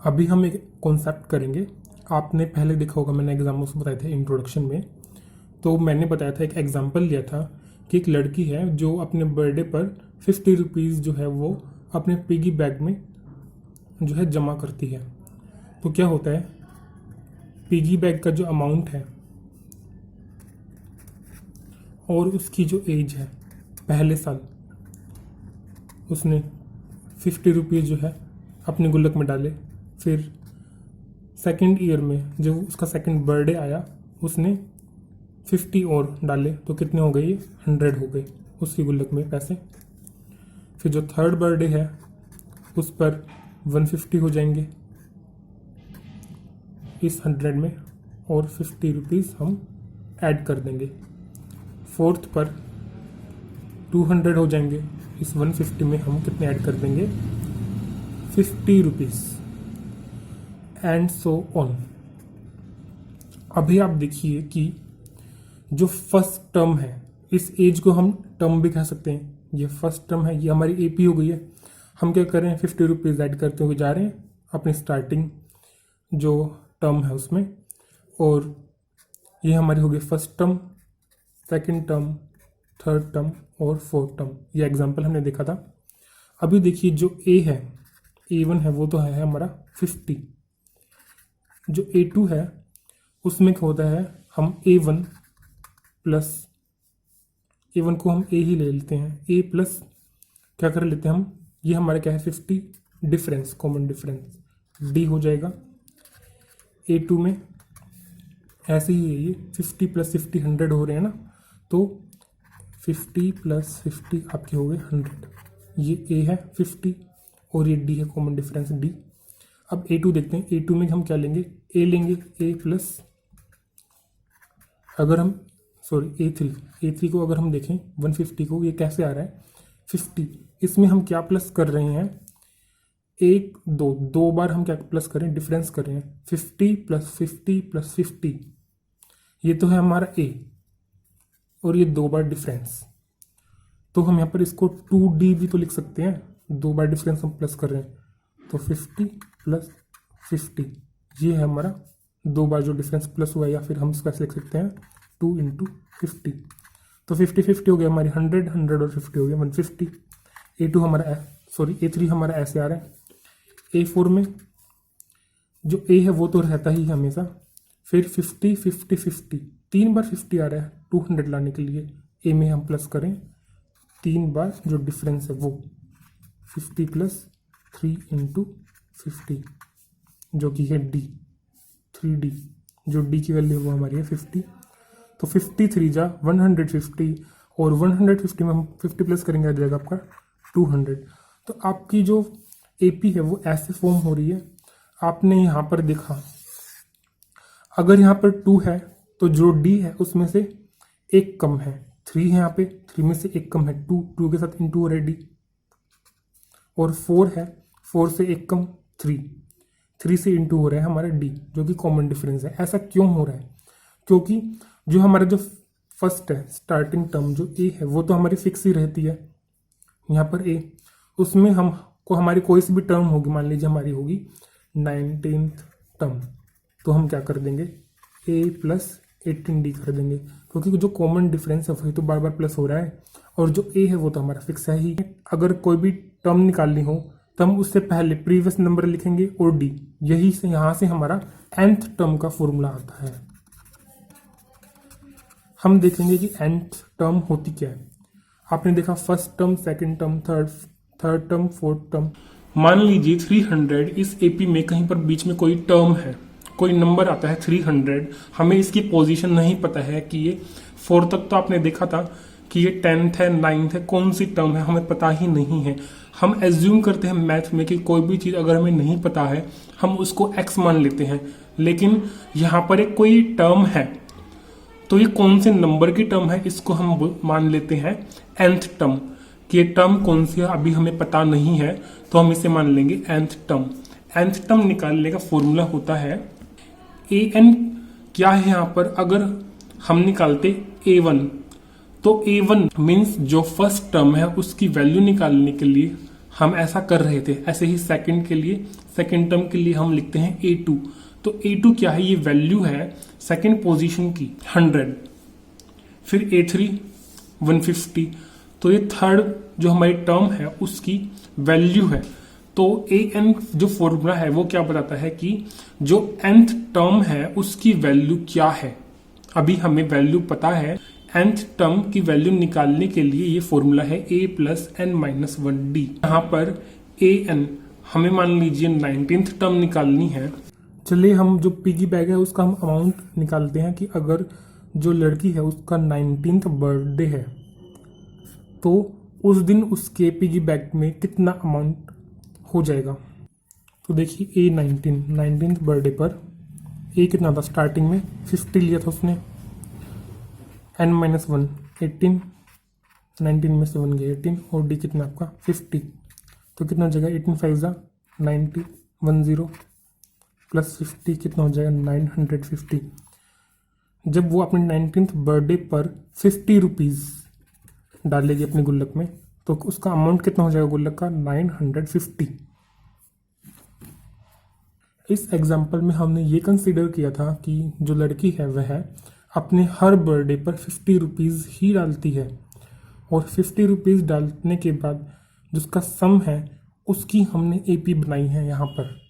अभी हम एक कॉन्सेप्ट करेंगे। आपने पहले देखा होगा, मैंने एग्जाम्पल्स बताए थे इंट्रोडक्शन में। तो मैंने बताया था, एक एग्जाम्पल लिया था कि एक लड़की है जो अपने बर्थडे पर 50 रुपीज़ जो है वो अपने पिगी बैग में जो है जमा करती है। तो क्या होता है, पिगी बैग का जो अमाउंट है और उसकी जो एज है, पहले साल उसने 50 रुपीज़ जो है अपने गुल्लक में डाले। फिर सेकेंड ईयर में जब उसका सेकेंड बर्थडे आया उसने 50 और डाले, तो कितने हो गए, ये 100 हो गए उसकी गुल्लक में पैसे। फिर जो थर्ड बर्थडे है उस पर 150 हो जाएंगे इस 100 में, और 50 रुपीज़ हम ऐड कर देंगे। फोर्थ पर 200 हो जाएंगे, इस 150 में हम कितने ऐड कर देंगे, 50 रुपीज़, एंड सो ऑन। अभी आप देखिए कि जो फर्स्ट टर्म है, इस एज को हम टर्म भी कह सकते हैं, ये फर्स्ट टर्म है, ये हमारी एपी हो गई है। हम क्या कर रहे हैं, 50 रुपीज़ ऐड करते हुए जा रहे हैं अपनी स्टार्टिंग जो टर्म है उसमें, और ये हमारी हो गई first term, second term, third term और फोर्थ टर्म। ये एग्जांपल हमने देखा था। अभी देखिए जो ए है, A1 है, वो तो है हमारा 50। जो A2 है उसमें क्या होता है, हम A1 प्लस A1 को हम A ही ले लेते हैं, A प्लस क्या कर लेते हैं हम, ये हमारा क्या है 50, डिफरेंस, कॉमन डिफरेंस D हो जाएगा। A2 में ऐसे ही है, ये 50 प्लस 50 100 हो रहे हैं ना, तो 50 प्लस 50 आपके हो गए 100। ये A है 50 और ये D है, कॉमन डिफरेंस D। अब A2 देखते हैं, A2 में हम क्या लेंगे, A लेंगे, A प्लस, अगर हम A3 को अगर हम देखें 150 को, ये कैसे आ रहा है 50, इसमें हम क्या प्लस कर रहे हैं, एक दो बार हम क्या प्लस करें, डिफरेंस कर रहे हैं, 50 प्लस 50 प्लस 50, ये तो है हमारा A, और ये 2 बार डिफरेंस, तो हम यहाँ पर इसको 2D भी तो लिख सकते हैं, 2 बार डिफरेंस हम प्लस कर रहे हैं, तो 50 प्लस 50, ये है हमारा 2 बार जो डिफरेंस प्लस हुआ है, या फिर हम इसको ऐसे लिख सकते हैं 2 इंटू 50, तो 50 हो गया हमारी 100 और 50 हो गया 150। A2 हमारा A3 हमारा ऐसे आ रहा है। A4 में जो A है वो तो रहता ही है हमेशा, फिर 50 50 50, 3 बार 50 आ रहा है, 200 लाने के लिए A में हम प्लस करें 3 बार, जो डिफरेंस है वो 50 प्लस 3 इंटू 50, जो कि है D, 3D, जो D की वैल्यू वो हमारी है 50। तो 53 जा 150, और 150 में हम 50 प्लस करेंगे, आ जाएगा आपका 200। तो आपकी जो एपी है वो ऐसे फॉर्म हो रही है। आपने यहाँ पर देखा, अगर यहाँ पर 2 है तो जो D है उसमें से एक कम है, 3 है, यहाँ पे 3 में से एक कम है, 2 के साथ इंटू हो रहा है D, और 4 है, 4 से एक कम 3 से इंटू हो रहा है हमारा D, जो कि कॉमन डिफरेंस है। ऐसा क्यों हो रहा है, क्योंकि जो हमारा जो फर्स्ट है स्टार्टिंग टर्म जो A है वो तो हमारी फिक्स ही रहती है, यहाँ पर A, उसमें हमको हमारी कोई सी भी टर्म होगी, मान लीजिए हमारी होगी 19th टर्म, तो हम क्या कर देंगे, A प्लस 18D कर देंगे, क्योंकि जो कॉमन डिफरेंस है वही तो बार बार प्लस हो रहा है, और जो A है वो तो हमारा फिक्स है ही। अगर कोई भी टर्म निकालनी हो तो हम उससे पहले प्रीवियस नंबर लिखेंगे और D, यही से यहाँ से हमारा nth टर्म का फॉर्मूला आता है। हम देखेंगे कि nth टर्म होती क्या है। आपने देखा first term, second term, third term, fourth term. मान लीजिए 300, इस एपी में कहीं पर बीच में कोई टर्म है, कोई नंबर आता है 300, हमें इसकी पोजीशन नहीं पता है कि ये 4 तक तो आपने देखा था कि ये 10th है, 9th है, कौन सी टर्म है हमें पता ही नहीं है। हम एज्यूम करते हैं मैथ में कि कोई भी चीज़ अगर हमें नहीं पता है हम उसको x मान लेते हैं, लेकिन यहाँ पर एक कोई टर्म है, तो ये कौन से नंबर की टर्म है इसको हम मान लेते हैं nth टर्म, कि ये टर्म कौन सी है अभी हमें पता नहीं है, तो हम इसे मान लेंगे nth टर्म। nth टर्म निकालने का फॉर्मूला होता है an, क्या है यहाँ पर, अगर हम निकालते A1, तो A1 मीन्स जो फर्स्ट टर्म है उसकी वैल्यू निकालने के लिए हम ऐसा कर रहे थे। ऐसे ही सेकंड के लिए, सेकंड टर्म के लिए हम लिखते हैं A2। तो A2 क्या है, ये वैल्यू है सेकंड पोजीशन की 100, फिर A3 150, तो ये थर्ड जो हमारी टर्म है उसकी वैल्यू है। तो an जो फॉर्मूला है वो क्या बताता है कि जो nth टर्म है उसकी वैल्यू क्या है। अभी हमें वैल्यू पता है, nth टर्म की वैल्यू निकालने के लिए ये फॉर्मूला है a plus n minus 1d। यहाँ पर an हमें मान लीजिए 19th टर्म निकालनी है। चलिए हम जो पिगी बैग है उसका हम अमाउंट निकालते हैं कि अगर जो लड़की है उसका 19th बर्थडे है तो उस दिन उसके पिगी बैग में कितना अमाउंट हो जाएगा। तो देखिए A19th बर्थडे पर ए कितना था, स्टार्टिंग में 50 लिया था उसने, n-1 18, 19 में से 1 गया 18 और डी कितना आपका 50। तो कितना हो जाएगा 18 5 90 10 प्लस 50 कितना हो जाएगा 950। जब वो अपने 19th बर्थडे पर 50 रुपीज़ डालेगी अपने गुल्लक में तो उसका अमाउंट कितना हो जाएगा गुल्लक का 950। इस एग्जाम्पल में हमने ये कंसीडर किया था कि जो लड़की है वह अपने हर बर्थडे पर 50 रुपीज़ ही डालती है और 50 रुपीज़ डालने के बाद जिसका सम है उसकी हमने AP बनाई है यहाँ पर।